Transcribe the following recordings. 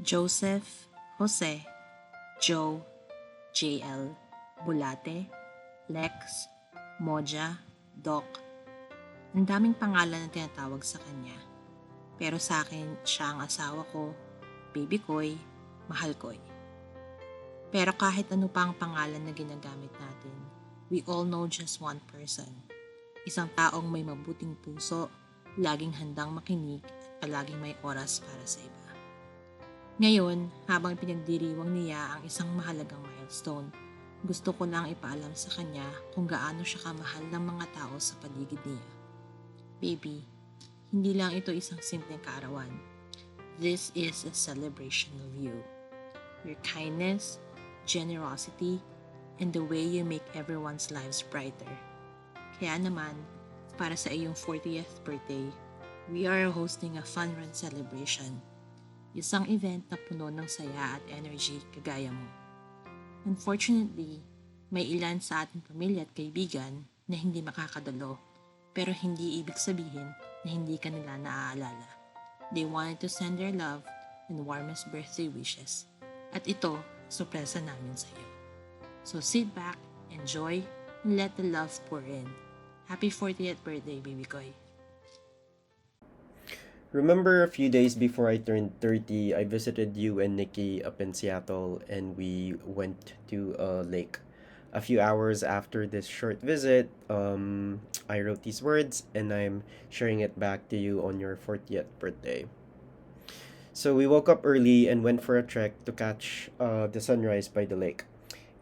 Joseph, Jose, Joe, JL, Bulate, Lex, Moja, Doc. Ang daming pangalan na tinatawag sa kanya. Pero sa akin, siya ang asawa ko, baby ko'y, mahal ko'y. Pero kahit ano pa ang pangalan na ginagamit natin, we all know just one person. Isang taong may mabuting puso, laging handang makinig at palaging may oras para sa iba. Ngayon, habang pinagdiriwang niya ang isang mahalagang milestone, gusto ko lang ipaalam sa kanya kung gaano siya kamahal ng mga tao sa paligid niya. Baby, hindi lang ito isang simpleng kaarawan. This is a celebration of you. Your kindness, generosity, and the way you make everyone's lives brighter. Kaya naman, para sa iyong 40th birthday, we are hosting a fun run celebration. Isang event na puno ng saya at energy kagaya mo. Unfortunately, may ilan sa ating pamilya at kaibigan na hindi makakadalo, pero hindi ibig sabihin na hindi ka nila naaalala. They wanted to send their love and warmest birthday wishes. At ito, sorpresa namin sa iyo. So sit back, enjoy, and let the love pour in. Happy 40th birthday, baby koy. Remember a few days before I turned 30, I visited you and Nikki up in Seattle and we went to a lake. A few hours after this short visit, I wrote these words and I'm sharing it back to you on your 40th birthday. So we woke up early and went for a trek to catch the sunrise by the lake.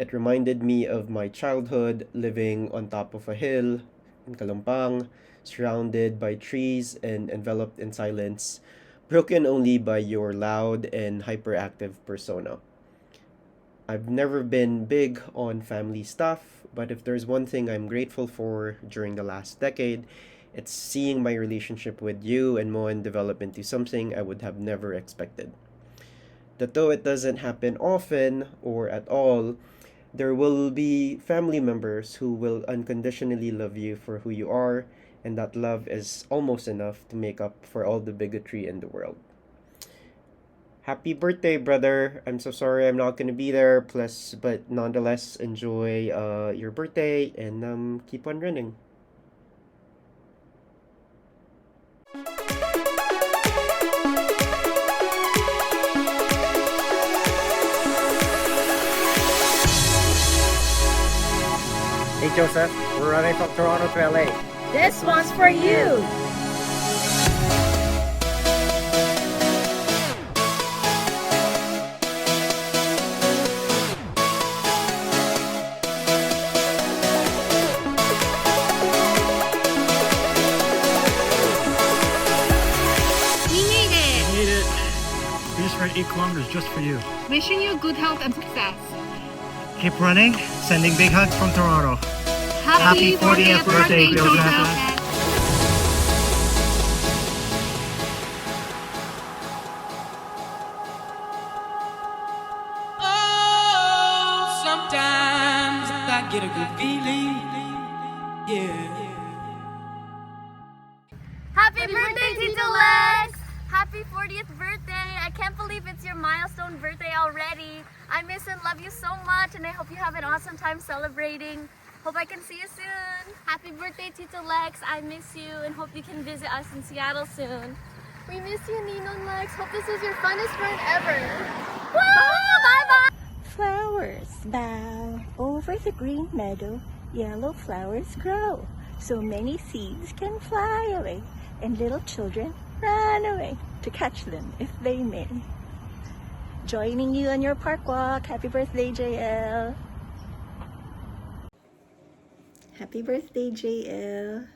It reminded me of my childhood living on top of a hill in Kalumpang, surrounded by trees and enveloped in silence, broken only by your loud and hyperactive persona. I've never been big on family stuff, but if there's one thing I'm grateful for during the last decade, it's seeing my relationship with you and Moen develop into something I would have never expected. That though it doesn't happen often or at all, there will be family members who will unconditionally love you for who you are, and that love is almost enough to make up for all the bigotry in the world. Happy birthday, brother. I'm so sorry I'm not going to be there, but nonetheless, enjoy your birthday and keep on running. Hey Joseph, we're running from Toronto to LA. This one's for you! Just ran 8 kilometers just for you. Wishing you good health and success. Keep running. Sending big hugs from Toronto. Happy 40th birthday, Joseph. Oh, sometimes I get a good feeling. Yeah. Happy birthday, Tito Lex! Happy 40th birthday! I can't believe it's your milestone birthday already. I miss and love you so much, and I hope you have an awesome time celebrating. Hope I can see you soon. Happy birthday, Tito Lex. I miss you and hope you can visit us in Seattle soon. We miss you, Ninong Lex. Hope this is your funnest run ever. Woo! Bye-bye! Flowers bow over the green meadow, yellow flowers grow. So many seeds can fly away, and little children run away to catch them if they may. Joining you on your park walk. Happy birthday, JL. Happy birthday, JL.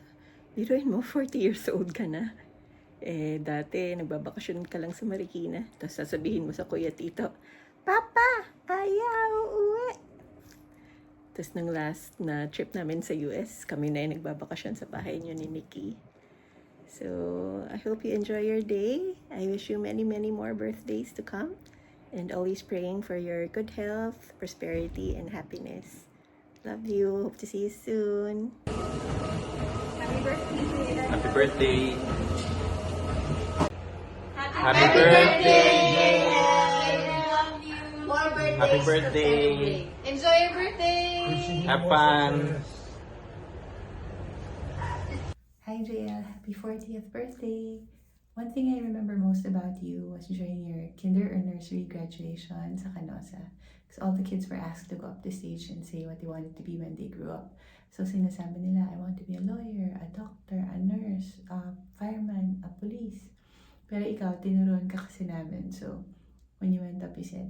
Biruin mo, 40 years old ka na. Dati, nagbabakasyon ka lang sa Marikina. Tapos sasabihin mo sa Kuya Tito, Papa, ayaw uwi. Tapos nung last na trip namin sa US, kami na yung nagbabakasyon sa bahay niyo ni Nikki. So, I hope you enjoy your day. I wish you many, many more birthdays to come. And always praying for your good health, prosperity, and happiness. Love you. Hope to see you soon. Happy birthday! Happy birthday! Happy birthday! Happy birthday. Enjoy your birthday! Have fun. Hi JL, happy 40th birthday! One thing I remember most about you was during your kinder or nursery graduation sa Canosa. Because all the kids were asked to go up the stage and say what they wanted to be when they grew up. So sinasabi nila, I want to be a lawyer, a doctor, a nurse, a fireman, a police. Pero ikaw, tinuruan ka kasi namin. So when you went up, you said,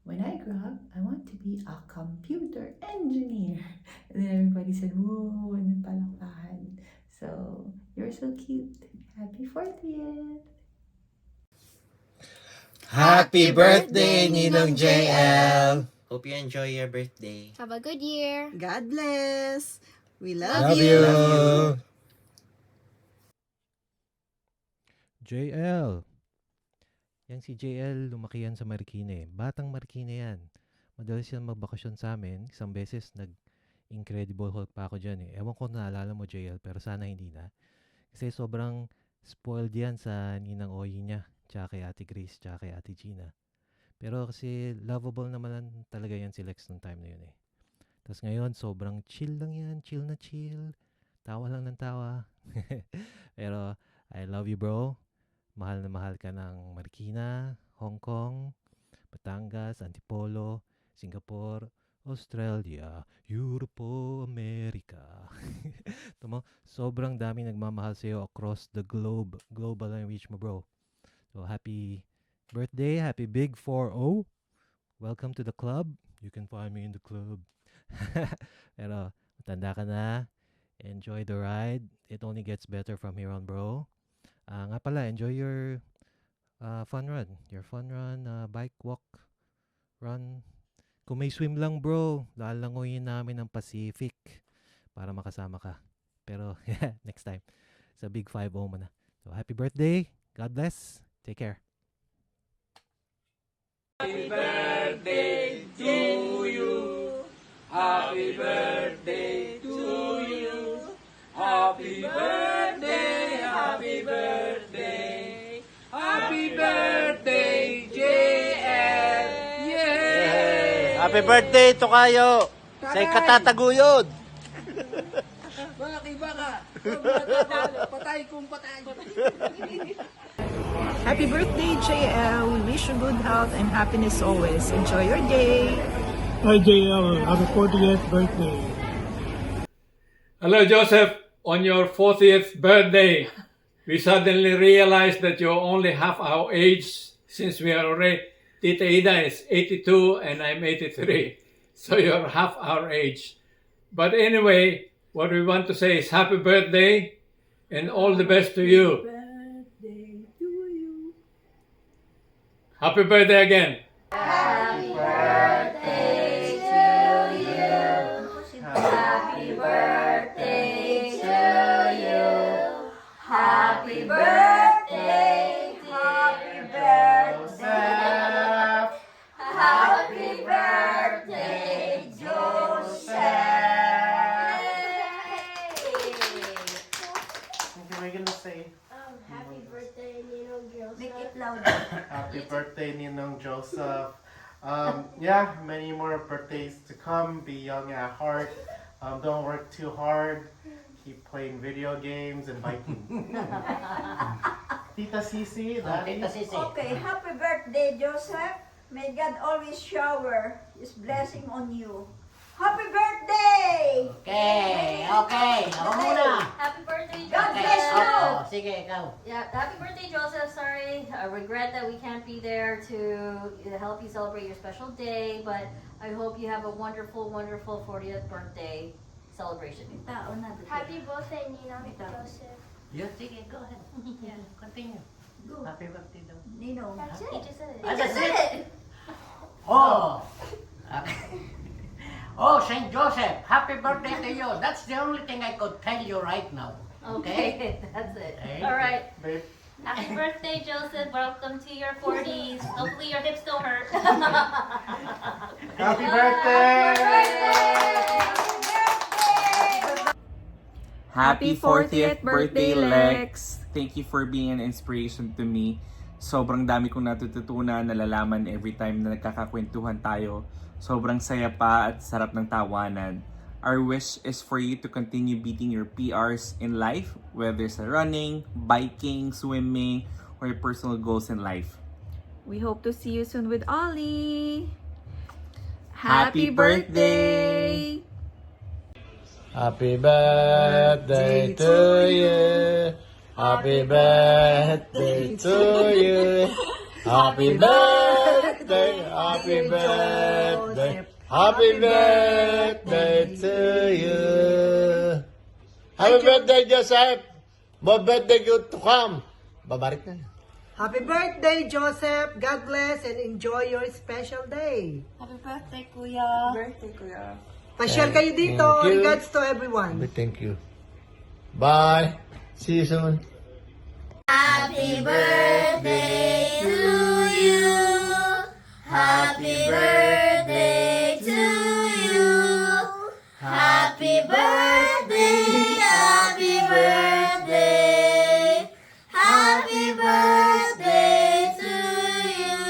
when I grow up, I want to be a computer engineer. And then everybody said, whoa, and palakpakan. So, you're so cute. Happy 40th! Happy birthday, Ninong JL! Hope you enjoy your birthday. Have a good year! God bless. We Love you! JL. Yang si JL, lumaki yan sa Marikina eh. Batang Marikina yan. Madalas yan magbakasyon sa amin. Isang beses nag-Incredible Hulk pa ako dyan eh. Ewan ko naalala mo JL, pero sana hindi na. Kasi sobrang spoiled yan sa ninang Oyi niya. Tsaka kay Ate Grace, tsaka kay Ate Gina. Pero kasi lovable naman talaga yan si Lex nung time na yun eh. Tapos ngayon, sobrang chill lang yan. Chill na chill. Tawa lang ng tawa. Pero I love you bro. Mahal na mahal ka ng Marikina, Hong Kong, Batangas, Antipolo, Singapore, Australia, Europe, America. Tama, sobrang dami nagmamahal sa'yo across the globe. Global ang reach mo bro. So happy birthday, happy big 4-0. Welcome to the club. You can find me in the club. Pero matanda ka na. Enjoy the ride. It only gets better from here on bro. Nga pala, enjoy your fun run. Your fun run, bike, walk, run. Kung may swim lang bro, lalangoyin namin ng Pacific para makasama ka. Pero next time, sa Big 5-0 mo na. So happy birthday, God bless, take care. Happy birthday to you. Happy birthday to you. Happy birthday, happy birthday. Happy birthday, JL. Yeah. Happy birthday, Tokayo! Say katataguyod! Bakit ba ka? Patay kung patay. Happy birthday, JL. We wish you good health and happiness always. Enjoy your day. Hi JL, happy 40th birthday. Hello, Joseph. On your 40th birthday, we suddenly realized that you're only half our age since we are already, Tita Ida is 82 and I'm 83. So you're half our age. But anyway, what we want to say is happy birthday and all the best to you. Birthday to you. Happy birthday again. Happy birthday to you. Happy birthday to you. Happy birthday, happy birthday. Happy birthday, Joseph. What are you gonna say? Happy birthday, Ninong Joseph. Make it louder. Happy birthday, Ninong Joseph. Yeah, many more birthdays to come. Be young at heart. Don't work too hard. Keep playing video games and biking. Tita Sisi, Daddy. Okay, happy birthday, Joseph. May God always shower His blessing on you. Happy birthday! Okay. Ako muna. Happy birthday, God Joseph. bless you! Sige, ikaw. Yeah, happy birthday, Joseph. Sorry, I regret that we can't be there to help you celebrate your special day, but I hope you have a wonderful, wonderful 40th birthday celebration. Happy birthday, Ninong Joseph. Yeah, sige, go ahead. Yeah, continue. Go. Happy birthday daw. Ninong. That's He it. just said it. That's it. Oh. Oh, Saint Joseph, happy birthday to you. That's the only thing I could tell you right now. Okay, that's it. Okay. All right. Babe. Happy birthday, Joseph. Welcome to your 40s. Hopefully your hips don't hurt. Happy birthday! Happy 40th birthday, Lex. Thank you for being an inspiration to me. Sobrang dami kong natututunan, nalalaman every time na nagkakakwentuhan tayo. Sobrang saya pa at sarap ng tawanan. Our wish is for you to continue beating your PRs in life, whether it's running, biking, swimming, or your personal goals in life. We hope to see you soon with Ollie. Happy birthday! Happy birthday to you. Happy birthday to you. Happy birthday, happy birthday, happy birthday to you. Happy birthday, Joseph. More birthday good to come. Babarik na. Happy birthday, Joseph. God bless and enjoy your special day. Happy birthday, Kuya. Birthday, Kuya. Pa-share kayo dito. Thank you. Regards to everyone. Thank you. Bye. See you soon. Happy birthday to you. Happy birthday to you. Happy birthday. Happy birthday. Happy birthday to you.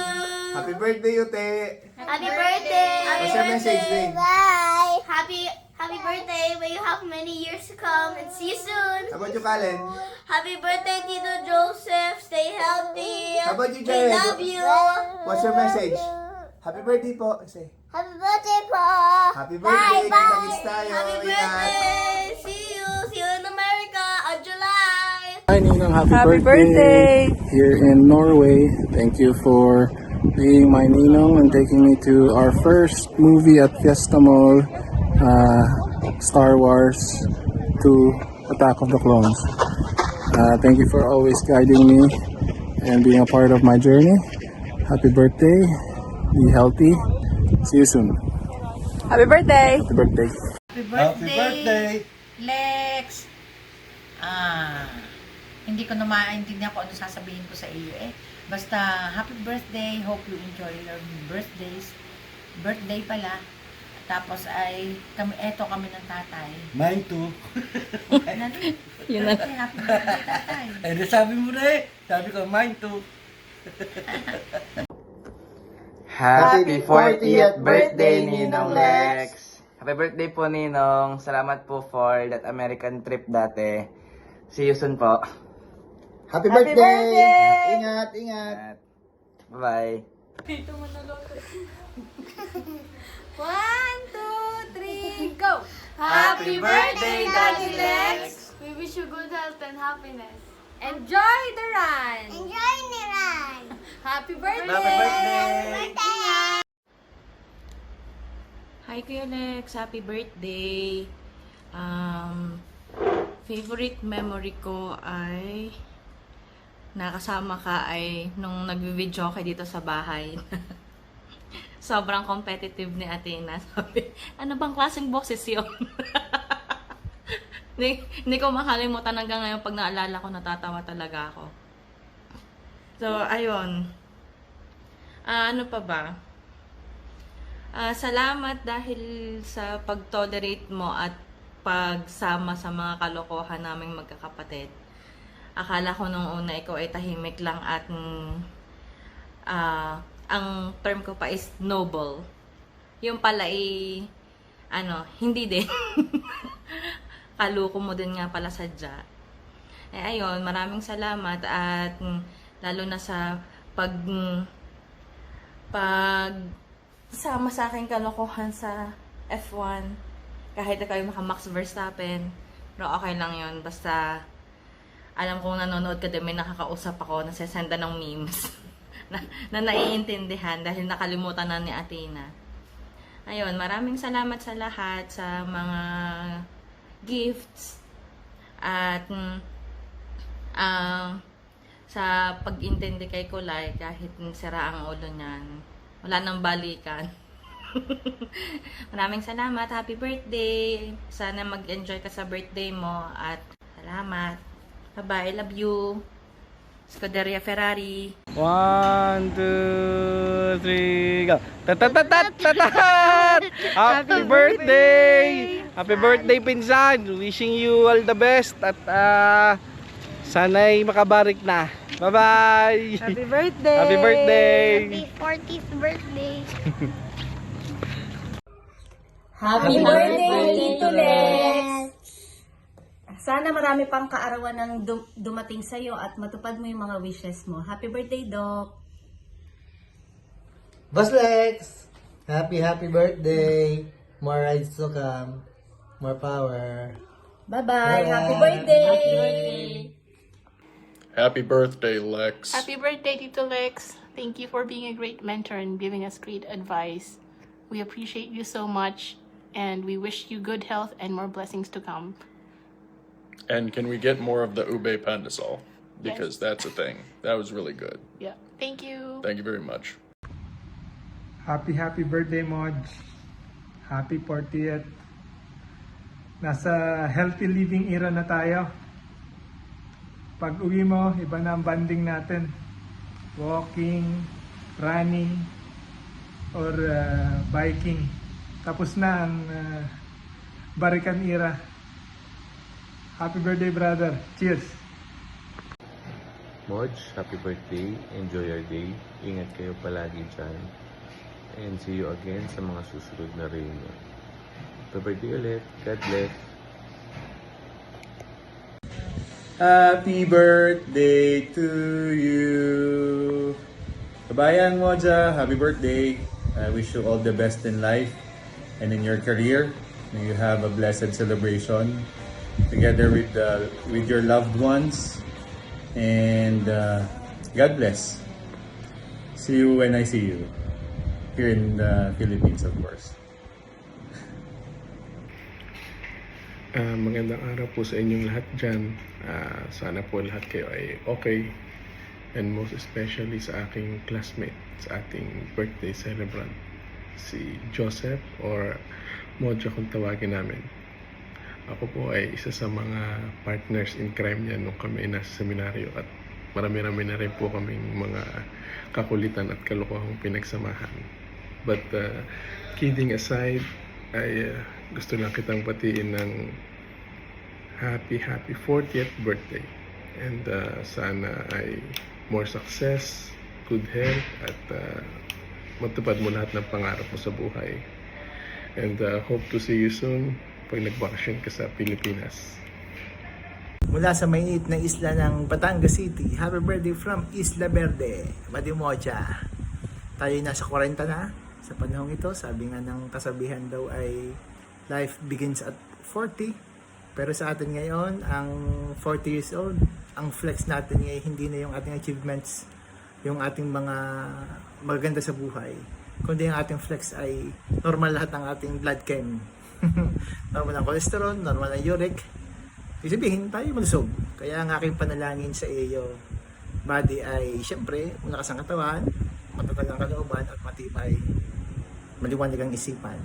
Happy birthday, Ute. Happy birthday. What's your message, Ding? Bye. Happy birthday. May you have many years to come and see you soon. How about you, Kalen? Happy birthday, Tito Joseph. Stay healthy. How about you, We Jared? love you. What's your message? Happy birthday po. Say. Happy birthday po. Happy birthday. Bye, bye. Kita-kits tayo. Happy Ingat. birthday. See you. See you in America on July. Hi Ninong, happy, Happy birthday here in Norway. Thank you for being my Ninong and taking me to our first movie at Fiesta Mall, Star Wars 2 Attack of the Clones. Thank you for always guiding me and being a part of my journey. Happy birthday, be healthy, see you soon. Happy birthday! Happy birthday. Happy birthday, Lex! Hindi ko na maintindihan kung ano sasabihin ko sa iyo eh. Basta, happy birthday. Hope you enjoy your birthdays. Birthday pala. Tapos ay, kami ng tatay. Mine too. Yun na. Happy birthday, tatay. Eh, sabi mo na eh. Sabi ko, mine too. Happy 40th birthday, Ninong Lex! Happy birthday po, Ninong. Salamat po for that American trip dati. See you soon po. Happy birthday! Ingat, ingat. Bye-bye. 1, 2, 3, go! Happy birthday, Daddy Lex! We wish you good health and happiness. Enjoy the run! Enjoy the run! Happy birthday! Happy birthday! Hi Kuya Lex, happy birthday. Favorite memory ko ay nakasama ka ay nung nagvi-video kayo dito sa bahay. Sobrang competitive ni Athena. Sabi, ano bang klaseng boses yun? Hindi ko makalimutan hanggang ngayon pag naalala ko, natatawa talaga ako. So, ayun. Ano pa ba? Salamat dahil sa pag-tolerate mo at pagsama sa mga kalokohan naming magkakapatid. Akala ko nung una ikaw ay tahimik lang at ang term ko pa is noble. Yung pala ay hindi din. Kaluko mo din nga pala sadya. Ayun, maraming salamat at lalo na sa sama sa aking kalokohan sa F1. Kahit na kayo maka-Max Verstappen, pero okay lang yun. Basta alam kong nanonood ka din, may nakakausap ako, nasesenda ng memes na naiintindihan dahil nakalimutan na ni Athena. Ayun, maraming salamat sa lahat, sa mga gifts at sa pag-intindi kay Kulay kahit sira ang ulo niyan. Wala nang balikan. Maraming salamat. Happy birthday. Sana mag-enjoy ka sa birthday mo at salamat. Bye-bye. Love you. Scuderia Ferrari. 1, 2, 3, go. Tatatatat! Happy birthday! Happy birthday, Pinsan! Wishing you all the best at Sana'y makabarik na. Bye-bye! Happy birthday! Happy birthday! Happy 40th birthday! Happy birthday, Tito Lex! Sana marami pang kaarawan ng dumating sa'yo at matupad mo yung mga wishes mo. Happy birthday, Doc! Boss Lex, happy birthday. More rides to come. More power. Bye-bye! Happy birthday! Happy birthday, Lex. Happy birthday, Tito Lex. Thank you for being a great mentor and giving us great advice. We appreciate you so much, and we wish you good health and more blessings to come. And can we get more of the ube pandesal? Because that's a thing. That was really good. Yeah. Thank you. Thank you very much. Happy birthday, Moj. Happy 40th. Nasa healthy living era na tayo. Pag uwi mo, iba na ang banding natin. Walking, running, or biking. Tapos na ang barikan era. Happy birthday, brother. Cheers! Moj, happy birthday. Enjoy your day. Ingat kayo palagi dyan. And see you again sa mga susunod na reunion. Happy birthday ulit. God bless. Happy birthday to you. Kabayan Moja, happy birthday. I wish you all the best in life and in your career. May you have a blessed celebration together with your loved ones. And God bless. See you when I see you. Here in the Philippines, of course. Magandang araw po sa inyong lahat dyan. Sana po lahat kayo ay okay. And most especially sa aking classmate, sa ating birthday celebrant, si Joseph or Moja kung tawagin namin. Ako po ay isa sa mga partners in crime niya nung kami nasa seminaryo at marami-rami na rin po kaming mga kakulitan at kalokohang pinagsamahan. But kidding aside, ay gusto lang kitang batiin ng happy 40th birthday. And sana ay more success, good health, at matupad mo lahat ng pangarap mo sa buhay. And hope to see you soon pag nagbakasyon ka sa Pilipinas. Mula sa mainit na isla ng Batangas City, happy birthday from Isla Verde, Madimocha. Tayo nasa 40 na sa panahong ito. Sabi nga ng kasabihan daw ay life begins at 40. Pero sa atin ngayon, ang 40 years old, ang flex natin ay hindi na yung ating achievements, yung ating mga maganda sa buhay, kundi yung ating flex ay normal lahat ng ating blood chem. Normal ang cholesterol, normal ang uric. Ibig sabihin, tayo malusog. Kaya ang aking panalangin sa iyo, body ay siyempre, malakas ang katawan, matatag ang kalooban at matibay, maliwanag ang isipan.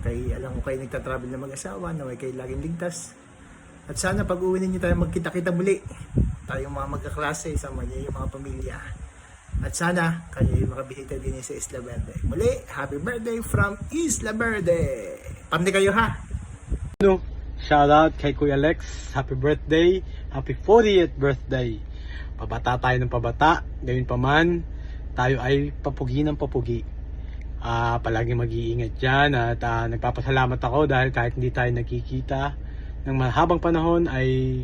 Kaya alam ko kayo nagtatravel na mag-asawa, naway kayo laging ligtas. At sana pag uwi ninyo tayo magkita-kita muli. Tayong mga magkaklase, sama niyo yung mga pamilya. At sana kayo yung makabisita din sa Isla Verde. Muli, happy birthday from Isla Verde! Pamdi kayo ha! Shout out kay Kuya Lex. Happy birthday. Happy 40th birthday. Pabata tayo ng pabata. Gawin pa man, tayo ay papugi ng papugi. Palagi mag-iingat dyan. At nagpapasalamat ako dahil kahit hindi tayo nakikita ng mahabang panahon ay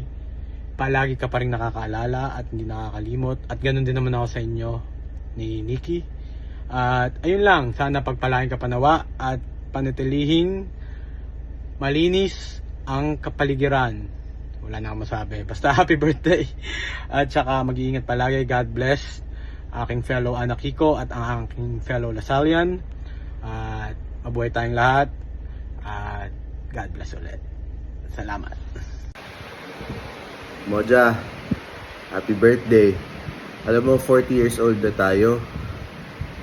palagi ka pa rin nakakaalala at hindi nakakalimot. At ganun din naman ako sa inyo ni Nikki. At ayun lang, sana pagpalain ka panawa at panatilihing malinis ang kapaligiran. Wala na akong masabi. Basta happy birthday. At saka mag-iingat palagi. God bless aking fellow anak Kiko at ang aking fellow Lasallian. At mabuhay tayong lahat. At God bless ulit. Salamat. Moja, happy birthday. Alam mo, 40 years old na tayo.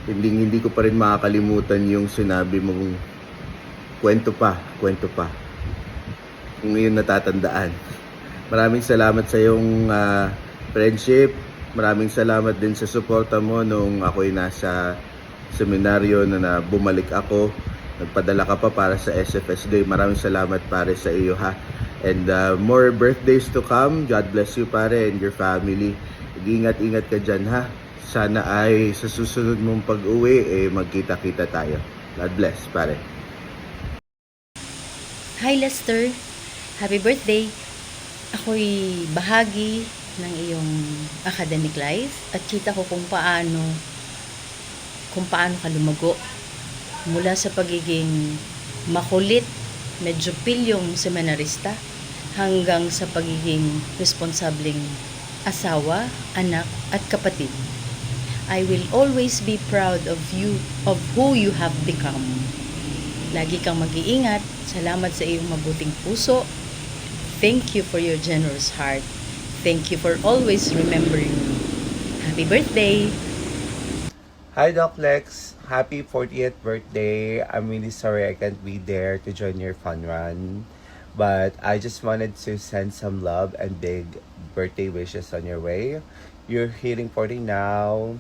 Hindi ko pa rin makakalimutan yung sinabi mong kwento pa. Kung ngayon natatandaan. Maraming salamat sa iyong friendship. Maraming salamat din sa suporta mo nung ako'y nasa seminaryo na bumalik ako. Nagpadala ka pa para sa SFS Day. Maraming salamat pare sa iyo ha. And more birthdays to come. God bless you, pare, and your family. Ingat-ingat ka dyan, ha? Sana ay sa susunod mong pag-uwi, magkita-kita tayo. God bless, pare. Hi Lester, happy birthday! Ako'y bahagi ng iyong academic life at kita ko kung paano ka lumago mula sa pagiging makulit, medyo pilyong seminarista hanggang sa pagiging responsableng asawa, anak at kapatid. I will always be proud of you, of who you have become. Lagi kang mag-iingat. Salamat sa iyong mabuting puso. Thank you for your generous heart. Thank you for always remembering me. Happy birthday! Hi Doc Lex, happy 40th birthday. I'm really sorry I can't be there to join your fun run, but I just wanted to send some love and big birthday wishes on your way. You're hitting 40 now.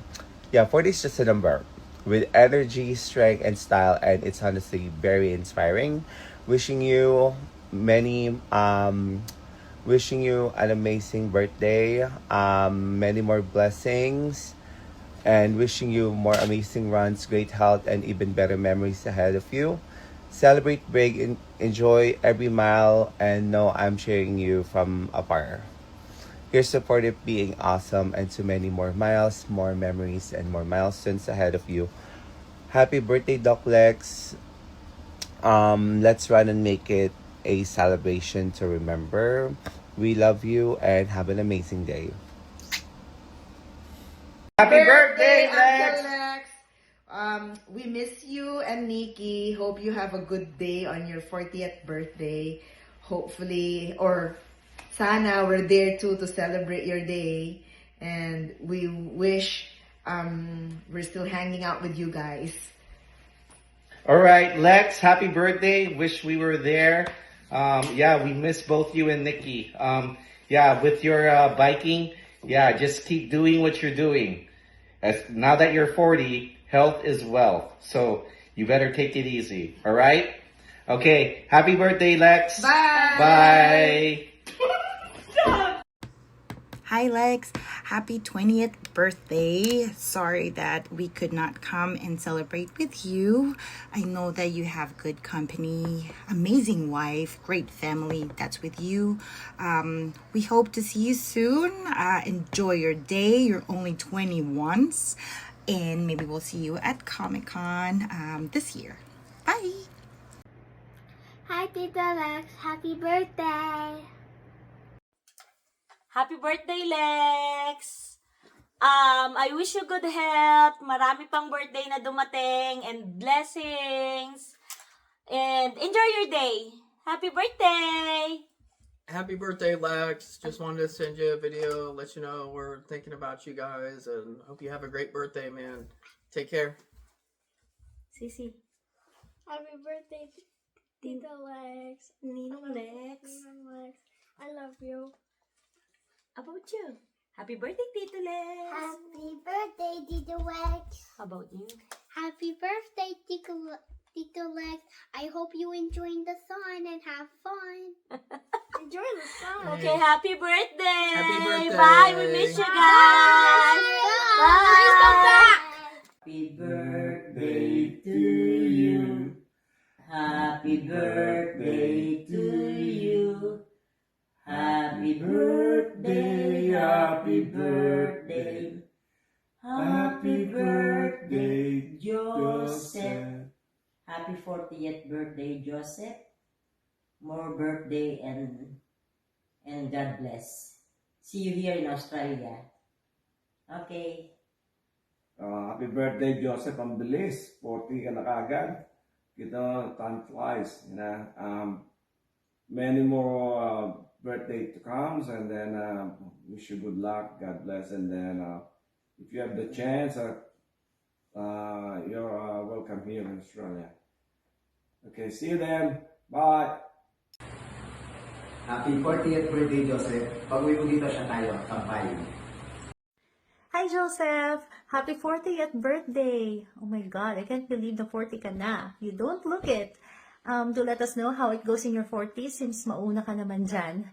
Yeah, 40 is just a number with energy, strength, and style, and it's honestly very inspiring. Wishing you an amazing birthday, many more blessings, and wishing you more amazing runs, great health, and even better memories ahead of you. Celebrate big, enjoy every mile, and know I'm cheering you from afar. Here's supportive being awesome, and so many more miles, more memories, and more milestones ahead of you. Happy birthday, Doc Lex. Let's run and make it a celebration to remember. We love you and have an amazing day. Happy birthday, Lex! We miss you and Nikki. Hope you have a good day on your 40th birthday. Hopefully, or sana we're there too to celebrate your day. And we wish we're still hanging out with you guys. All right, Lex, happy birthday. Wish we were there. Yeah, we miss both you and Nikki. Yeah, with your biking, yeah, just keep doing what you're doing. Now that you're 40, health is wealth. So you better take it easy. All right? Okay, happy birthday, Lex. Bye. Bye. Hi Lex, happy 20th birthday. Sorry that we could not come and celebrate with you. I know that you have good company, amazing wife, great family that's with you. We hope to see you soon. Enjoy your day. You're only 21, and maybe we'll see you at Comic-Con this year. Bye! Hi, Tita Lex. Happy birthday! Happy birthday, Lex! I wish you good health, marami pang birthday na dumating, and blessings. And enjoy your day. Happy birthday! Happy birthday, Lex. Just wanted to send you a video, let you know we're thinking about you guys, and hope you have a great birthday, man. Take care. Sisi. Happy birthday, Tita Lex. Ninong Lex. Ninong Lex. I love you. About you. Happy birthday, Tito Lex. Happy birthday, Tito Lex. How about you? Happy birthday, Tito Lex. I hope you enjoy the sun and have fun. Enjoy the sun. Okay, happy birthday. Happy birthday. Bye. We miss you guys. Bye. Please come back. Happy birthday to you. Happy birthday to you. Happy birthday, happy birthday. Happy birthday, Joseph. Happy 40th birthday, Joseph. More birthday and God bless. See you here in Australia. Okay. Happy birthday, Joseph. Ang bilis. 40 ka na kagad. Time flies. You know? Many more birthday to come, and then wish you good luck, God bless, and then if you have the chance, you're welcome here in Australia. Okay, see you then. Bye. Happy 40th birthday, Joseph. Pag-uwi mo dito siya tayo, kampay. Hi, Joseph. Happy 40th birthday. Oh my God, I can't believe the 40 ka na. You don't look it. Do let us know how it goes in your 40s since mauna ka naman dyan.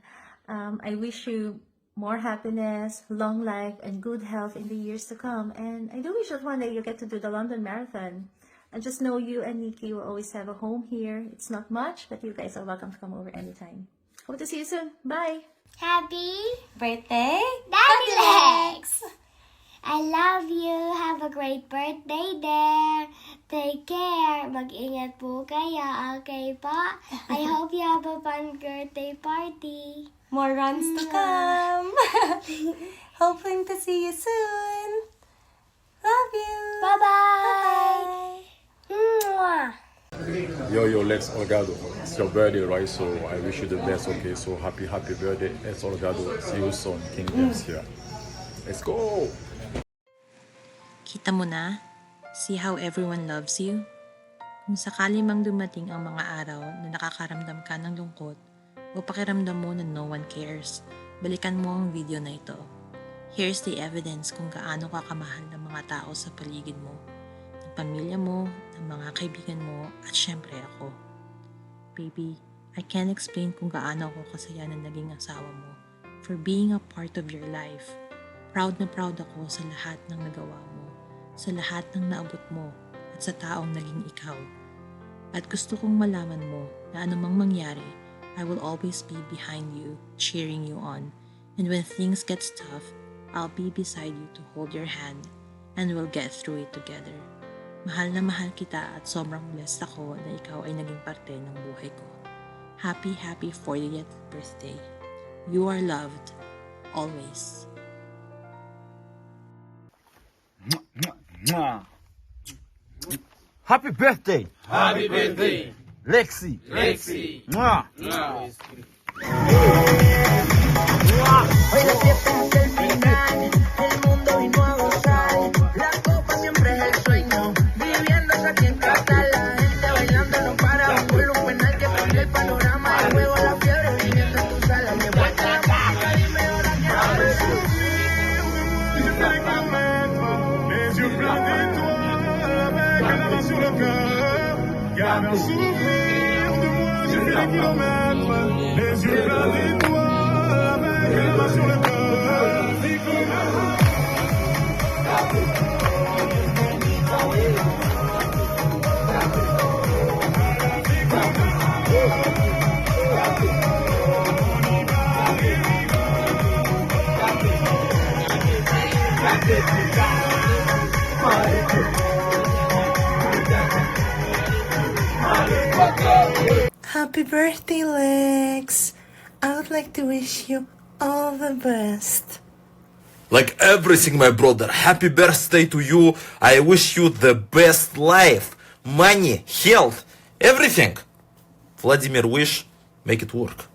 I wish you more happiness, long life, and good health in the years to come. And I do wish that one day you get to do the London Marathon. And just know you and Nikki will always have a home here. It's not much, but you guys are welcome to come over anytime. Hope to see you soon. Bye! Happy birthday, Daddy Lex! I love you. Have a great birthday there. Take care. Mag-ingat po kayo. Okay po? I hope you have a fun birthday party. More runs to come. Hoping to see you soon. Love you. Bye-bye. Yo, Lex Olgado. It's your birthday, right? So I wish you the best, okay? So happy birthday, Lex Olgado. See you soon. King James here. Let's go! Kita mo na? See how everyone loves you? Kung sakali mang dumating ang mga araw na nakakaramdam ka ng lungkot o pakiramdam mo na no one cares, balikan mo ang video na ito. Here's the evidence kung gaano ka kamahal ng mga tao sa paligid mo, ng pamilya mo, ng mga kaibigan mo, at syempre ako. Baby, I can't explain kung gaano ako kasaya na naging asawa mo for being a part of your life. Proud na proud ako sa lahat ng nagawa mo, sa lahat ng naabot mo, at sa taong naging ikaw. At gusto kong malaman mo na anumang mangyari, I will always be behind you, cheering you on. And when things get tough, I'll be beside you to hold your hand, and we'll get through it together. Mahal na mahal kita at sobrang blessed ako na ikaw ay naging parte ng buhay ko. Happy 40th birthday. You are loved, always. Happy birthday! Happy birthday! Lexi! Lexi! Mwah! Hoy la fiesta es el final, el mundo vino a gozar, la copa siempre es el sueño, viviéndose aquí en casa, la gente bailando no para, un volumen al que prende el panorama, el juego la fiebre viviendo en tu sala, me vuelta la música, dime ahora qué Les yeux pleins d'étoiles, avec la main sur le cœur, garde un souvenir de moi, j'ai fait des kilomètres. Les yeux pleins d'étoiles, avec la main sur le cœur, dis comment. Happy birthday, Lex! I would like to wish you all the best. Like everything, my brother. Happy birthday to you. I wish you the best life, money, health, everything. Vladimir wish, make it work.